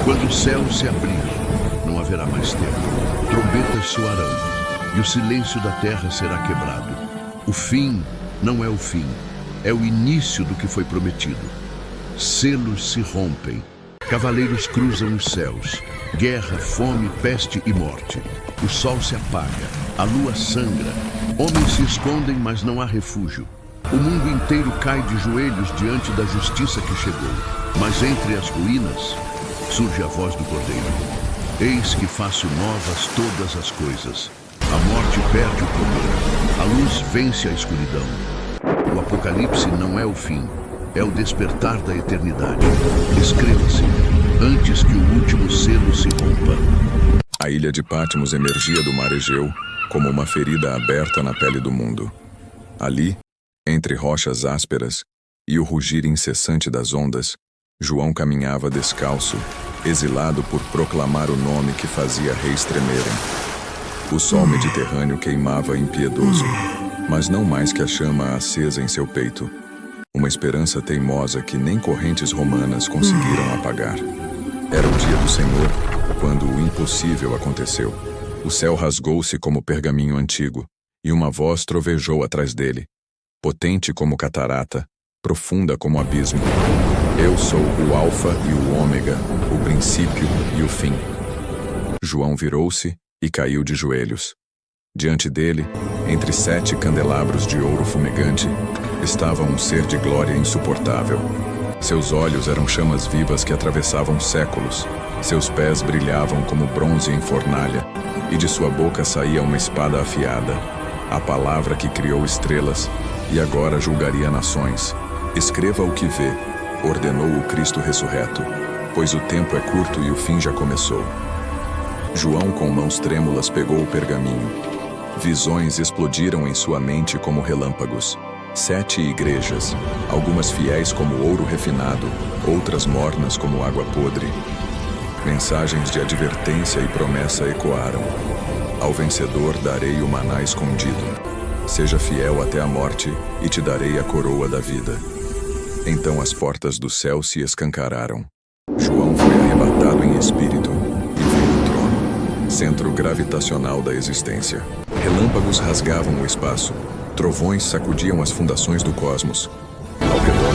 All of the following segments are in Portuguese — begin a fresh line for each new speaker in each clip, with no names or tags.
Quando o céu se abrir, não haverá mais tempo. Trombetas soarão, e o silêncio da terra será quebrado. O fim não é o fim, é o início do que foi prometido. Selos se rompem, cavaleiros cruzam os céus. Guerra, fome, peste e morte. O sol se apaga, a lua sangra. Homens se escondem, mas não há refúgio. O mundo inteiro cai de joelhos diante da justiça que chegou. Mas entre as ruínas surge a voz do Cordeiro. Eis que faço novas todas as coisas. A morte perde o poder. A luz vence a escuridão. O Apocalipse não é o fim, é o despertar da eternidade. Escreva-se, antes que o último selo se rompa.
A ilha de Patmos emergia do mar Egeu como uma ferida aberta na pele do mundo. Ali, entre rochas ásperas e o rugir incessante das ondas, João caminhava descalço, exilado por proclamar o nome que fazia reis tremerem. O sol mediterrâneo queimava impiedoso, mas não mais que a chama acesa em seu peito. Uma esperança teimosa que nem correntes romanas conseguiram apagar. Era o dia do Senhor, quando o impossível aconteceu. O céu rasgou-se como pergaminho antigo, e uma voz trovejou atrás dele, potente como catarata, profunda como abismo. Eu sou o Alfa e o Ômega, o princípio e o fim. João virou-se e caiu de joelhos. Diante dele, entre 7 candelabros de ouro fumegante, estava um ser de glória insuportável. Seus olhos eram chamas vivas que atravessavam séculos. Seus pés brilhavam como bronze em fornalha, e de sua boca saía uma espada afiada, a palavra que criou estrelas, e agora julgaria nações. Escreva o que vê, ordenou o Cristo ressurreto, pois o tempo é curto e o fim já começou. João, com mãos trêmulas, pegou o pergaminho. Visões explodiram em sua mente como relâmpagos. 7 igrejas, algumas fiéis como ouro refinado, outras mornas como água podre. Mensagens de advertência e promessa ecoaram. Ao vencedor darei o maná escondido. Seja fiel até a morte e te darei a coroa da vida. Então as portas do céu se escancararam. João foi arrebatado em espírito e viu o trono, centro gravitacional da existência. Relâmpagos rasgavam o espaço. Trovões sacudiam as fundações do cosmos. Ao redor,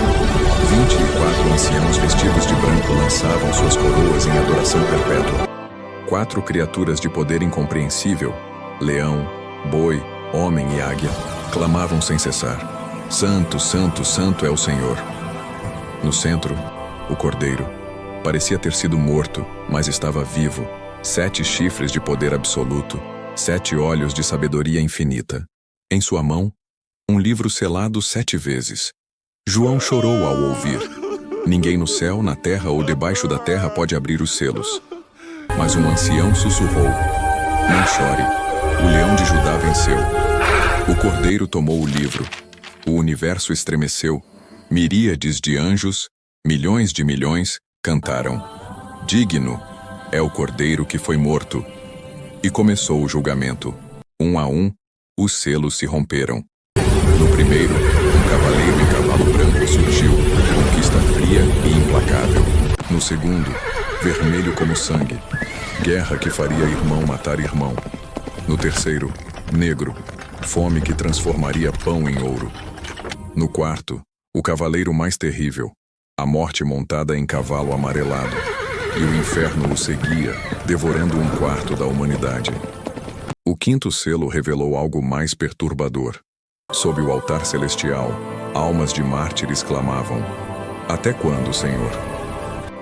24 anciãos vestidos de branco lançavam suas coroas em adoração perpétua. 4 criaturas de poder incompreensível, leão, boi, homem e águia, clamavam sem cessar: Santo, Santo, Santo é o Senhor. No centro, o Cordeiro parecia ter sido morto, mas estava vivo. 7 chifres de poder absoluto, 7 olhos de sabedoria infinita. Em sua mão, um livro selado 7 vezes. João chorou ao ouvir. Ninguém no céu, na terra ou debaixo da terra pode abrir os selos. Mas um ancião sussurrou: Não chore, o leão de Judá venceu. O Cordeiro tomou o livro. O universo estremeceu. Miríades de anjos, milhões de milhões, cantaram: Digno é o Cordeiro que foi morto. E começou o julgamento. Um a um, os selos se romperam. No primeiro, um cavaleiro em cavalo branco surgiu, conquista fria e implacável. No segundo, vermelho como sangue, guerra que faria irmão matar irmão. No terceiro, negro, fome que transformaria pão em ouro. No quarto, o cavaleiro mais terrível, a morte montada em cavalo amarelado, e o inferno o seguia, devorando 1/4 da humanidade. O quinto selo revelou algo mais perturbador. Sob o altar celestial, almas de mártires clamavam: Até quando, Senhor?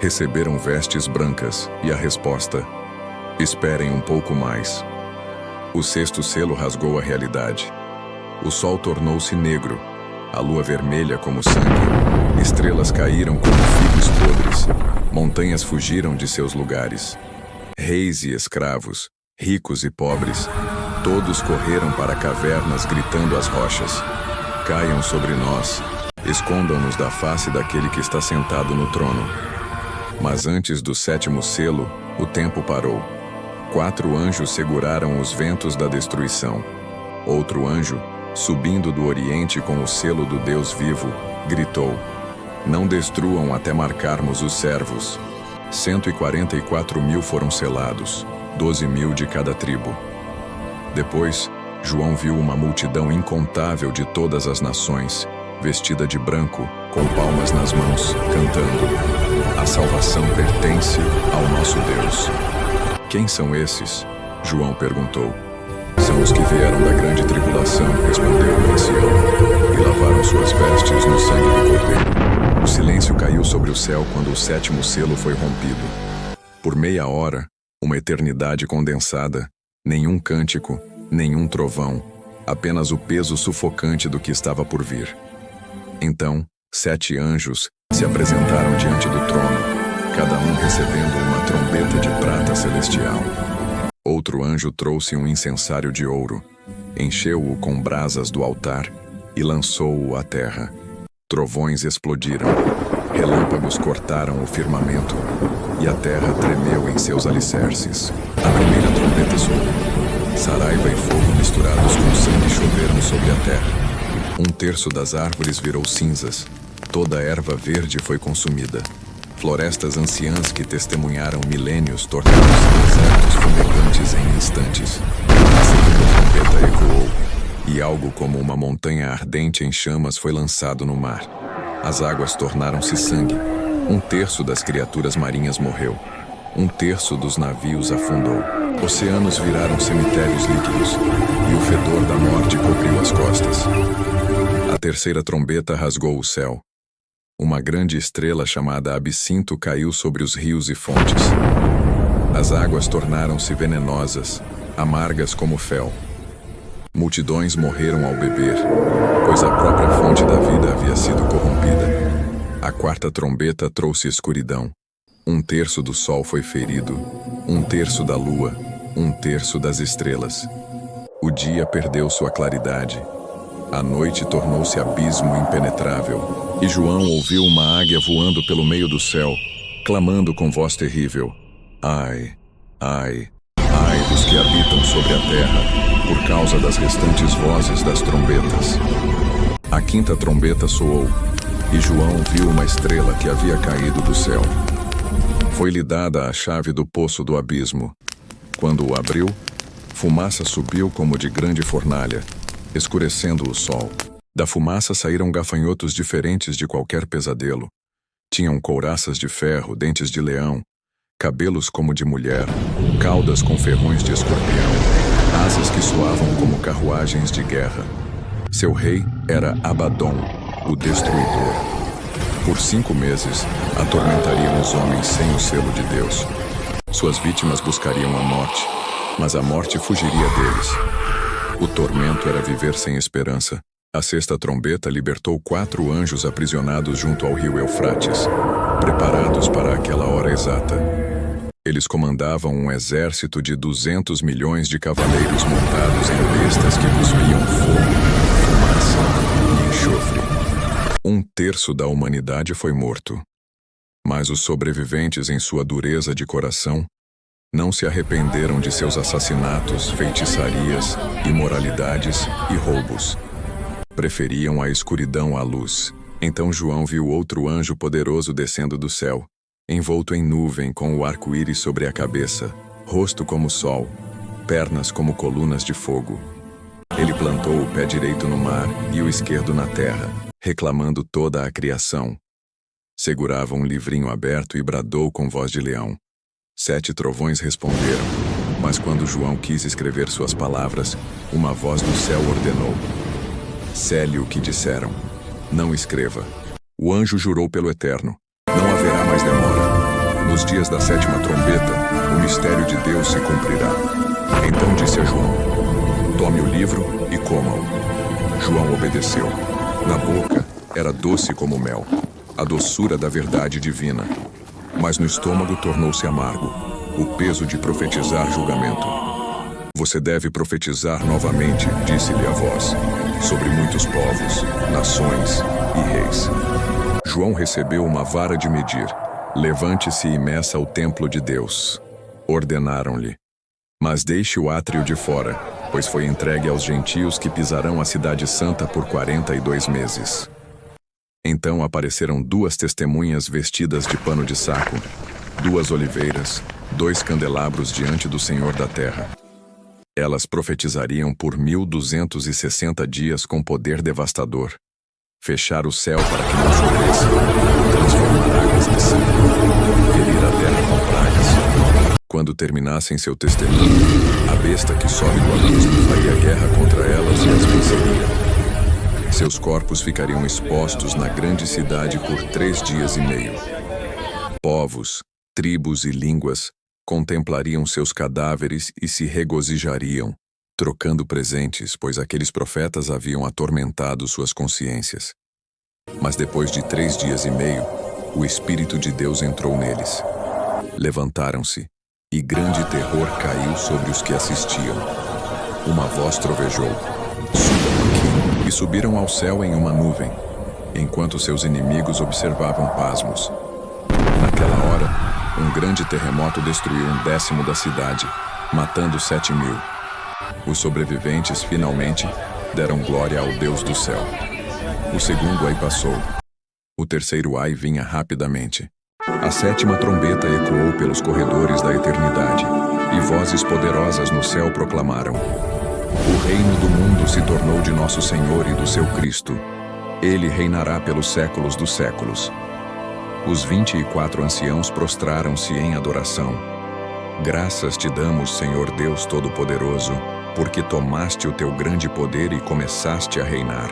Receberam vestes brancas, e a resposta: Esperem um pouco mais. O sexto selo rasgou a realidade. O sol tornou-se negro, a lua vermelha como sangue, estrelas caíram como figos podres, montanhas fugiram de seus lugares. Reis e escravos, ricos e pobres, todos correram para cavernas gritando às rochas: Caiam sobre nós, escondam-nos da face daquele que está sentado no trono. Mas antes do sétimo selo, o tempo parou. 4 anjos seguraram os ventos da destruição. Outro anjo, subindo do oriente com o selo do Deus vivo, gritou: Não destruam até marcarmos os servos. 144.000 foram selados, 12.000 de cada tribo. Depois, João viu uma multidão incontável de todas as nações, vestida de branco, com palmas nas mãos, cantando: "A salvação pertence ao nosso Deus." "Quem são esses?" João perguntou. "São os que vieram da grande tribulação", respondeu o ancião, "e lavaram suas vestes no sangue do Cordeiro." O silêncio caiu sobre o céu quando o sétimo selo foi rompido. Por meia hora, uma eternidade condensada, nenhum cântico, nenhum trovão, apenas o peso sufocante do que estava por vir. Então, 7 anjos se apresentaram diante do trono, cada um recebendo uma trombeta de prata celestial. Outro anjo trouxe um incensário de ouro, encheu-o com brasas do altar e lançou-o à terra. Trovões explodiram, relâmpagos cortaram o firmamento e a terra tremeu em seus alicerces. A primeira trombeta soou. Saraiva e fogo misturados com sangue choveram sobre a terra. 1/3 das árvores virou cinzas, toda a erva verde foi consumida. Florestas anciãs que testemunharam milênios tornaram-se desertos fumegantes em instantes. A segunda trombeta ecoou, e algo como uma montanha ardente em chamas foi lançado no mar. As águas tornaram-se sangue. 1/3 das criaturas marinhas morreu. 1/3 dos navios afundou. Oceanos viraram cemitérios líquidos, e o fedor da morte cobriu as costas. A terceira trombeta rasgou o céu. Uma grande estrela chamada Absinto caiu sobre os rios e fontes. As águas tornaram-se venenosas, amargas como fel. Multidões morreram ao beber, pois a própria fonte da vida havia sido corrompida. A quarta trombeta trouxe escuridão. 1/3 do sol foi ferido, 1/3 da lua, 1/3 das estrelas. O dia perdeu sua claridade. A noite tornou-se abismo impenetrável, e João ouviu uma águia voando pelo meio do céu, clamando com voz terrível: "Ai, ai, ai dos que habitam sobre a terra, por causa das restantes vozes das trombetas." A quinta trombeta soou, e João viu uma estrela que havia caído do céu. Foi-lhe dada a chave do poço do abismo. Quando o abriu, fumaça subiu como de grande fornalha, escurecendo o sol. Da fumaça saíram gafanhotos diferentes de qualquer pesadelo. Tinham couraças de ferro, dentes de leão, cabelos como de mulher, caudas com ferrões de escorpião, asas que soavam como carruagens de guerra. Seu rei era Abaddon, o Destruidor. Por 5 meses, atormentariam os homens sem o selo de Deus. Suas vítimas buscariam a morte, mas a morte fugiria deles. O tormento era viver sem esperança. A sexta trombeta libertou 4 anjos aprisionados junto ao rio Eufrates, preparados para aquela hora exata. Eles comandavam um exército de 200 milhões de cavaleiros montados em bestas que cuspiam fogo, fumaça e enxofre. 1/3 da humanidade foi morto. Mas os sobreviventes, em sua dureza de coração, não se arrependeram de seus assassinatos, feitiçarias, imoralidades e roubos. Preferiam a escuridão à luz. Então João viu outro anjo poderoso descendo do céu, envolto em nuvem com o arco-íris sobre a cabeça, rosto como sol, pernas como colunas de fogo. Ele plantou o pé direito no mar e o esquerdo na terra, reclamando toda a criação. Segurava um livrinho aberto e bradou com voz de leão. 7 trovões responderam, mas quando João quis escrever suas palavras, uma voz do céu ordenou: "Cele o que disseram. Não escreva." O anjo jurou pelo Eterno: "Não haverá mais demora. Nos dias da 7ª trombeta, o mistério de Deus se cumprirá." Então disse a João: "Tome o livro e coma-o." João obedeceu. Na boca era doce como mel, a doçura da verdade divina. Mas no estômago tornou-se amargo, o peso de profetizar julgamento. "Você deve profetizar novamente", disse-lhe a voz, "sobre muitos povos, nações e reis." João recebeu uma vara de medir. "Levante-se e meça o templo de Deus." Ordenaram-lhe: "Mas deixe o átrio de fora, pois foi entregue aos gentios que pisarão a cidade santa por 42 meses." Então apareceram 2 testemunhas vestidas de pano de saco, 2 oliveiras, 2 candelabros diante do Senhor da terra. Elas profetizariam por 1260 dias com poder devastador. Fechar o céu para que não chovesse, transformar águas em sangue, ferir a terra com pragas. Quando terminassem seu testemunho, a besta que sobe do abismo faria guerra contra elas e as venceria. Seus corpos ficariam expostos na grande cidade por 3 dias e meio. Povos, tribos e línguas contemplariam seus cadáveres e se regozijariam, trocando presentes, pois aqueles profetas haviam atormentado suas consciências. Mas depois de 3 dias e meio, o Espírito de Deus entrou neles. Levantaram-se, e grande terror caiu sobre os que assistiam. Uma voz trovejou: "Subam aqui!" E subiram ao céu em uma nuvem, enquanto seus inimigos observavam pasmos. Naquela hora, um grande terremoto destruiu 1/10 da cidade, matando 7.000. Os sobreviventes, finalmente, deram glória ao Deus do céu. O segundo ai passou. O terceiro ai vinha rapidamente. A 7ª trombeta ecoou pelos corredores da eternidade, e vozes poderosas no céu proclamaram: "O reino do mundo se tornou de nosso Senhor e do seu Cristo. Ele reinará pelos séculos dos séculos." Os 24 anciãos prostraram-se em adoração. "Graças te damos, Senhor Deus Todo-Poderoso, porque tomaste o teu grande poder e começaste a reinar."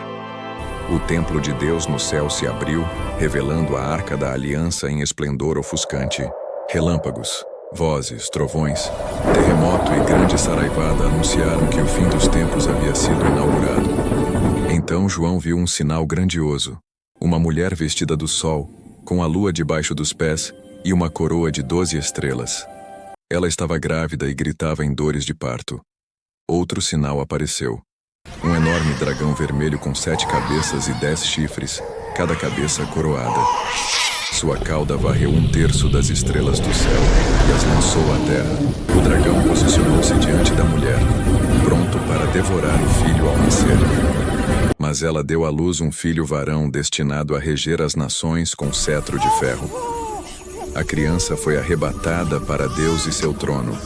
O templo de Deus no céu se abriu, revelando a Arca da Aliança em esplendor ofuscante. Relâmpagos, vozes, trovões, terremoto e grande saraivada anunciaram que o fim dos tempos havia sido inaugurado. Então João viu um sinal grandioso: uma mulher vestida do sol, com a lua debaixo dos pés e uma coroa de 12 estrelas. Ela estava grávida e gritava em dores de parto. Outro sinal apareceu: um enorme dragão vermelho com 7 cabeças e 10 chifres, cada cabeça coroada. Sua cauda varreu 1/3 das estrelas do céu e as lançou à terra. O dragão posicionou-se diante da mulher, pronto para devorar o filho ao nascer. Mas ela deu à luz um filho varão destinado a reger as nações com cetro de ferro. A criança foi arrebatada para Deus e seu trono.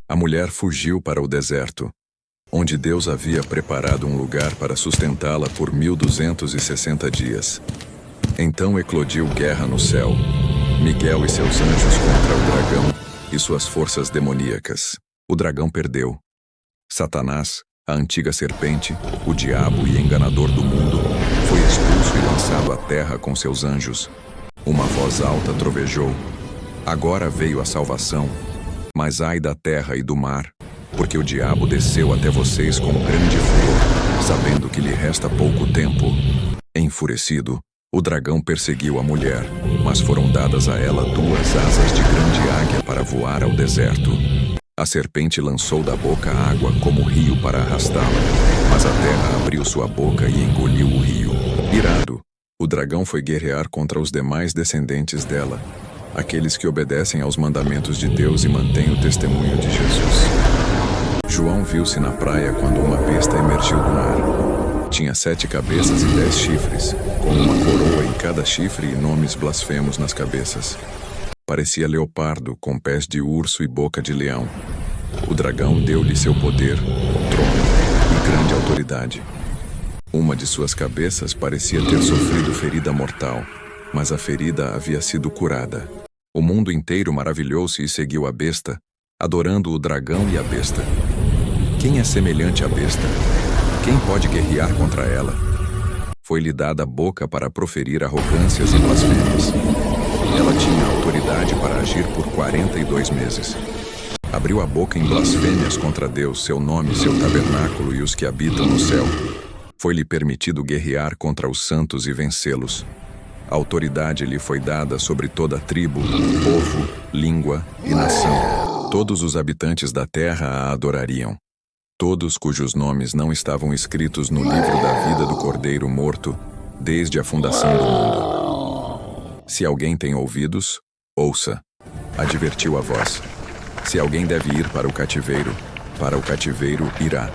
A mulher fugiu para o deserto, onde Deus havia preparado um lugar para sustentá-la por 1260 dias. Então eclodiu guerra no céu, Miguel e seus anjos contra o dragão e suas forças demoníacas. O dragão perdeu. Satanás, a antiga serpente, o diabo e enganador do mundo, foi expulso e lançado à terra com seus anjos. Uma voz alta trovejou: "Agora veio a salvação, mas ai da terra e do mar, porque o diabo desceu até vocês com grande furor, sabendo que lhe resta pouco tempo." Enfurecido, o dragão perseguiu a mulher, mas foram dadas a ela 2 asas de grande águia para voar ao deserto. A serpente lançou da boca água como rio para arrastá-la, mas a terra abriu sua boca e engoliu o rio. Irado, o dragão foi guerrear contra os demais descendentes dela, aqueles que obedecem aos mandamentos de Deus e mantêm o testemunho de Jesus. João viu-se na praia quando uma besta emergiu do mar. Tinha 7 cabeças e 10 chifres, com uma coroa em cada chifre e nomes blasfemos nas cabeças. Parecia leopardo, com pés de urso e boca de leão. O dragão deu-lhe seu poder, trono e grande autoridade. Uma de suas cabeças parecia ter sofrido ferida mortal, mas a ferida havia sido curada. O mundo inteiro maravilhou-se e seguiu a besta, adorando o dragão e a besta. Quem é semelhante à besta? Quem pode guerrear contra ela? Foi-lhe dada a boca para proferir arrogâncias e blasfêmias. Ela tinha autoridade para agir por 42 meses. Abriu a boca em blasfêmias contra Deus, seu nome, seu tabernáculo e os que habitam no céu. Foi-lhe permitido guerrear contra os santos e vencê-los. A autoridade lhe foi dada sobre toda tribo, povo, língua e nação. Todos os habitantes da terra a adorariam. Todos cujos nomes não estavam escritos no livro da vida do Cordeiro morto, desde a fundação do mundo. Se alguém tem ouvidos, ouça, advertiu a voz. Se alguém deve ir para o cativeiro irá.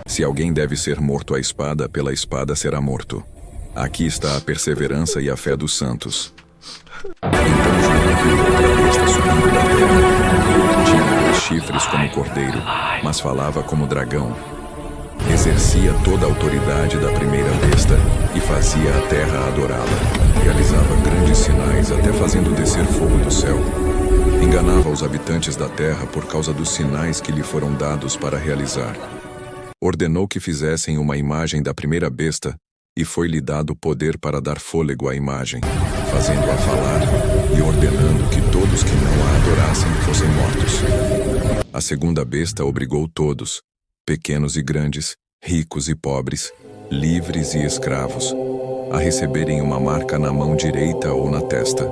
Se alguém deve ser morto à espada, pela espada será morto. Aqui está a perseverança e a fé dos santos. Então João viu outra besta vindo da terra. Tinha 2 chifres como cordeiro, mas falava como dragão. Exercia toda a autoridade da primeira besta e fazia a terra adorá-la. Realizava grandes sinais, até fazendo descer fogo do céu. Enganava os habitantes da terra por causa dos sinais que lhe foram dados para realizar. Ordenou que fizessem uma imagem da primeira besta e foi-lhe dado poder para dar fôlego à imagem, fazendo-a falar e ordenando que todos que não a adorassem fossem mortos. A segunda besta obrigou todos, pequenos e grandes, ricos e pobres, livres e escravos, a receberem uma marca na mão direita ou na testa.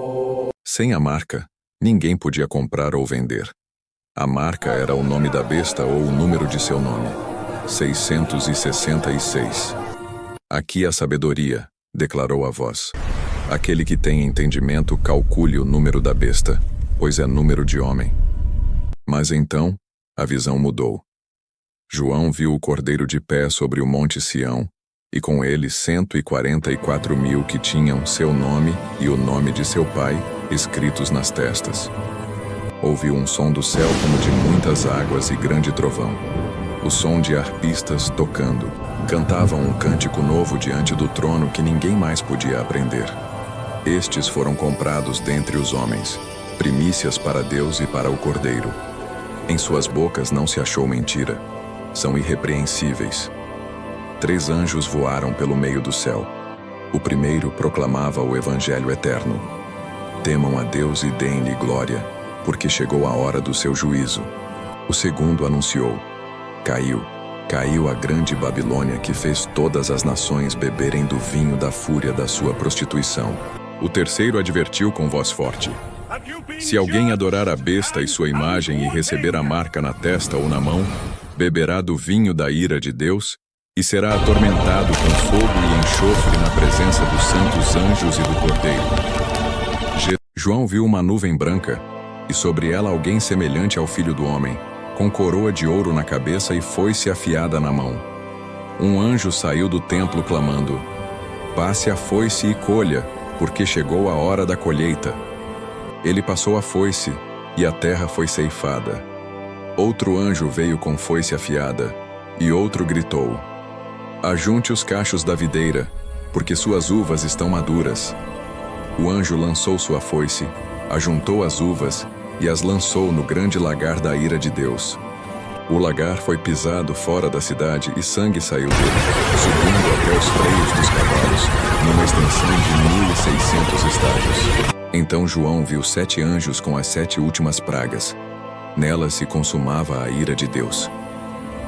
Sem a marca, ninguém podia comprar ou vender. A marca era o nome da besta ou o número de seu nome. 666. Aqui a sabedoria, declarou a voz. Aquele que tem entendimento calcule o número da besta, pois é número de homem. Mas então, a visão mudou. João viu o cordeiro de pé sobre o monte Sião, e com ele 144.000 que tinham seu nome e o nome de seu pai escritos nas testas. Ouviu um som do céu como de muitas águas e grande trovão. O som de harpistas tocando. Cantavam um cântico novo diante do trono que ninguém mais podia aprender. Estes foram comprados dentre os homens, primícias para Deus e para o Cordeiro. Em suas bocas não se achou mentira. São irrepreensíveis. 3 anjos voaram pelo meio do céu. O primeiro proclamava o evangelho eterno. Temam a Deus e deem-lhe glória, porque chegou a hora do seu juízo. O segundo anunciou: Caiu a grande Babilônia que fez todas as nações beberem do vinho da fúria da sua prostituição. O terceiro advertiu com voz forte: Se alguém adorar a besta e sua imagem e receber a marca na testa ou na mão, beberá do vinho da ira de Deus e será atormentado com fogo e enxofre na presença dos santos anjos e do Cordeiro. João viu uma nuvem branca e sobre ela alguém semelhante ao Filho do Homem, com coroa de ouro na cabeça e foice afiada na mão. Um anjo saiu do templo clamando: Passe a foice e colha, porque chegou a hora da colheita. Ele passou a foice, e a terra foi ceifada. Outro anjo veio com foice afiada, e outro gritou: Ajunte os cachos da videira, porque suas uvas estão maduras. O anjo lançou sua foice, ajuntou as uvas, e as lançou no grande lagar da ira de Deus. O lagar foi pisado fora da cidade e sangue saiu dele, subindo até os freios dos cavalos, numa extensão de 1.600 estádios. Então João viu 7 anjos com as 7 últimas pragas. Nelas se consumava a ira de Deus.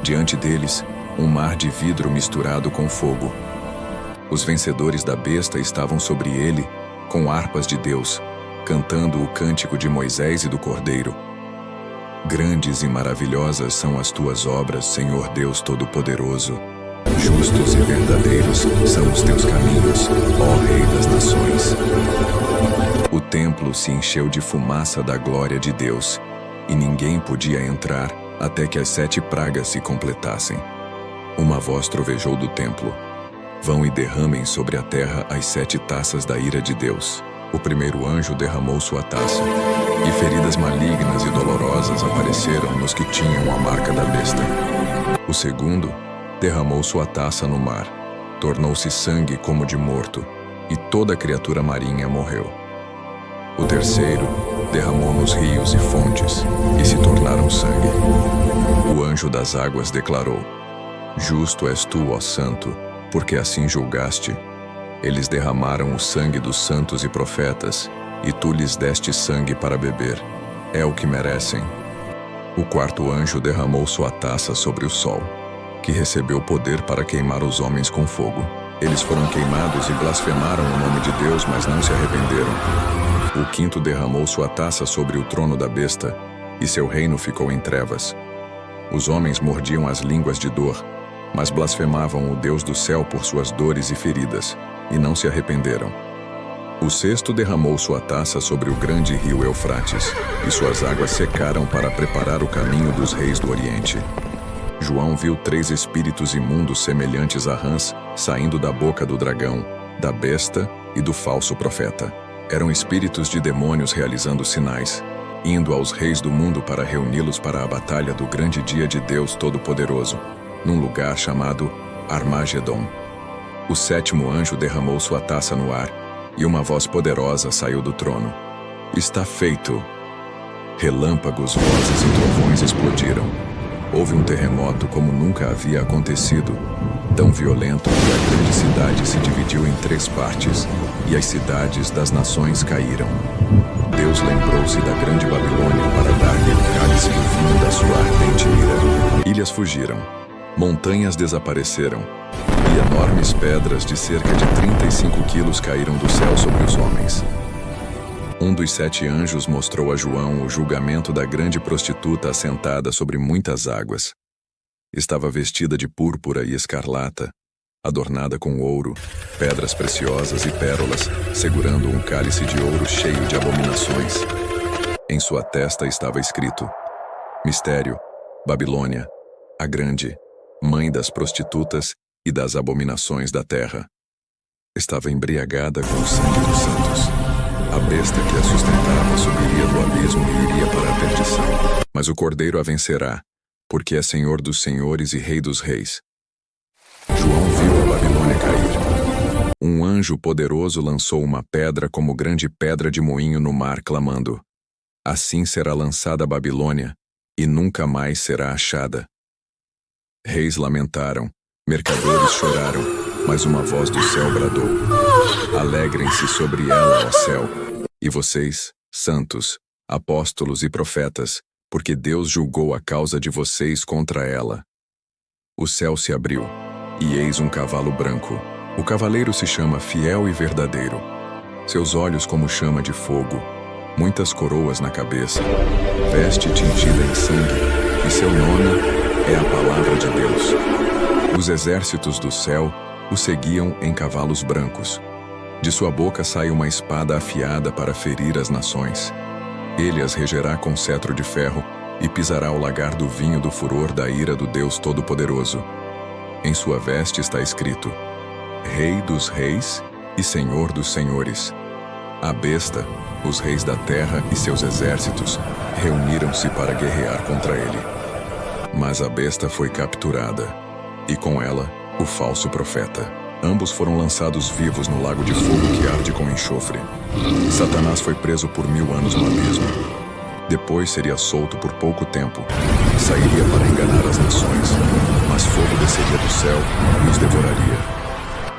Diante deles, um mar de vidro misturado com fogo. Os vencedores da besta estavam sobre ele, com harpas de Deus, cantando o cântico de Moisés e do Cordeiro. Grandes e maravilhosas são as tuas obras, Senhor Deus Todo-Poderoso. Justos e verdadeiros são os teus caminhos, ó Rei das Nações. O templo se encheu de fumaça da glória de Deus, e ninguém podia entrar até que as 7 pragas se completassem. Uma voz trovejou do templo: Vão e derramem sobre a terra as 7 taças da ira de Deus. O primeiro anjo derramou sua taça, e feridas malignas e dolorosas apareceram nos que tinham a marca da besta. O segundo derramou sua taça no mar, tornou-se sangue como de morto, e toda criatura marinha morreu. O terceiro derramou nos rios e fontes, e se tornaram sangue. O anjo das águas declarou: Justo és tu, ó Santo, porque assim julgaste. Eles derramaram o sangue dos santos e profetas, e tu lhes deste sangue para beber. É o que merecem. O quarto anjo derramou sua taça sobre o sol, que recebeu poder para queimar os homens com fogo. Eles foram queimados e blasfemaram o nome de Deus, mas não se arrependeram. O quinto derramou sua taça sobre o trono da besta, e seu reino ficou em trevas. Os homens mordiam as línguas de dor, mas blasfemavam o Deus do céu por suas dores e feridas, e não se arrependeram. O sexto derramou sua taça sobre o grande rio Eufrates, e suas águas secaram para preparar o caminho dos reis do Oriente. João viu 3 espíritos imundos semelhantes a rãs saindo da boca do dragão, da besta e do falso profeta. Eram espíritos de demônios realizando sinais. indo aos reis do mundo para reuni-los para a batalha do grande dia de Deus Todo-Poderoso, num lugar chamado Armagedon. O sétimo anjo derramou sua taça no ar, e uma voz poderosa saiu do trono. Está feito! Relâmpagos, vozes e trovões explodiram. Houve um terremoto como nunca havia acontecido, tão violento que a grande cidade se dividiu em 3 partes, e as cidades das nações caíram. Deus lembrou-se da grande Babilônia para dar-lhe o cálice do vinho da sua ardente ira. Ilhas fugiram, montanhas desapareceram, e enormes pedras de cerca de 35 quilos caíram do céu sobre os homens. Um dos 7 anjos mostrou a João o julgamento da grande prostituta assentada sobre muitas águas. Estava vestida de púrpura e escarlata, adornada com ouro, pedras preciosas e pérolas, segurando um cálice de ouro cheio de abominações. Em sua testa estava escrito: Mistério, Babilônia, a grande, mãe das prostitutas e das abominações da terra. Estava embriagada com o sangue dos santos. A besta que a sustentava subiria do abismo e iria para a perdição. Mas o Cordeiro a vencerá, porque é Senhor dos senhores e Rei dos reis. João viu a Babilônia cair. Um anjo poderoso lançou uma pedra como grande pedra de moinho no mar, clamando: Assim será lançada a Babilônia, e nunca mais será achada. Reis lamentaram, mercadores choraram, mas uma voz do céu bradou: Alegrem-se sobre ela, ó céu, e vocês, santos, apóstolos e profetas, porque Deus julgou a causa de vocês contra ela. O céu se abriu, e eis um cavalo branco. O cavaleiro se chama Fiel e Verdadeiro. Seus olhos como chama de fogo, muitas coroas na cabeça, veste tingida em sangue, e seu nome é a Palavra de Deus. Os exércitos do céu o seguiam em cavalos brancos. De sua boca sai uma espada afiada para ferir as nações. Ele as regerá com cetro de ferro e pisará o lagar do vinho do furor da ira do Deus Todo-Poderoso. Em sua veste está escrito: Rei dos reis e Senhor dos senhores. A besta, os reis da terra e seus exércitos reuniram-se para guerrear contra ele. Mas a besta foi capturada, e com ela o falso profeta. Ambos foram lançados vivos no lago de fogo que arde com enxofre. Satanás foi preso por 1000 anos no abismo. Depois seria solto por pouco tempo. Sairia para enganar as nações, mas fogo desceria do céu e os devoraria.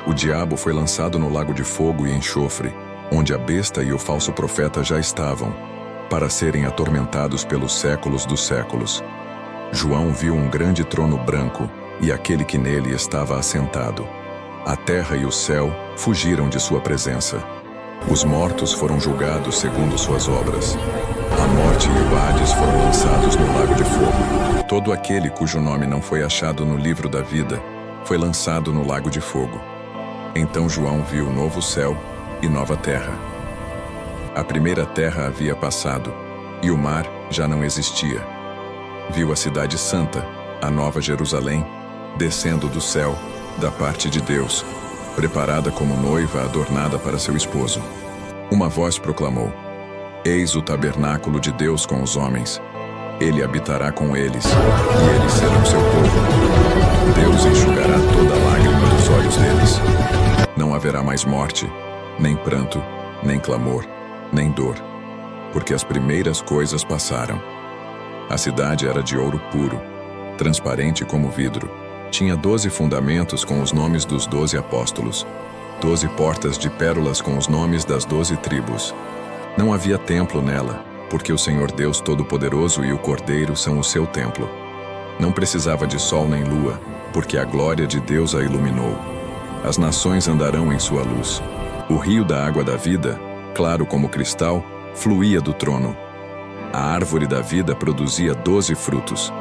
O diabo foi lançado no lago de fogo e enxofre, onde a besta e o falso profeta já estavam, para serem atormentados pelos séculos dos séculos. João viu um grande trono branco e aquele que nele estava assentado. A terra e o céu fugiram de sua presença. Os mortos foram julgados segundo suas obras. A morte e o Hades foram lançados no lago de fogo. Todo aquele cujo nome não foi achado no livro da vida foi lançado no lago de fogo. Então João viu novo céu e nova terra. A primeira terra havia passado, e o mar já não existia. Viu a cidade santa, a nova Jerusalém, descendo do céu, da parte de Deus, preparada como noiva adornada para seu esposo. Uma voz proclamou: Eis o tabernáculo de Deus com os homens. Ele habitará com eles, e eles serão seu povo. Deus enxugará toda lágrima dos olhos deles. Não haverá mais morte, nem pranto, nem clamor, nem dor, porque as primeiras coisas passaram. A cidade era de ouro puro, transparente como vidro. Tinha 12 fundamentos com os nomes dos 12 apóstolos, 12 portas de pérolas com os nomes das 12 tribos. Não havia templo nela, porque o Senhor Deus Todo-Poderoso e o Cordeiro são o seu templo. Não precisava de sol nem lua, porque a glória de Deus a iluminou. As nações andarão em sua luz. O rio da água da vida, claro como cristal, fluía do trono. A árvore da vida produzia 12 frutos.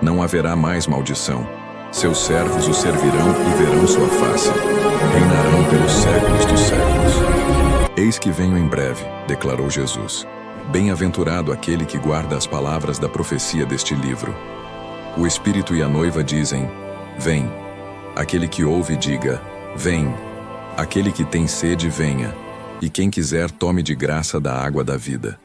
Não haverá mais maldição. Seus servos o servirão e verão sua face. Reinarão pelos séculos dos séculos. Eis que venho em breve, declarou Jesus. Bem-aventurado aquele que guarda as palavras da profecia deste livro. O Espírito e a noiva dizem: Vem. Aquele que ouve, diga: Vem. Aquele que tem sede, venha. E quem quiser, tome de graça da água da vida.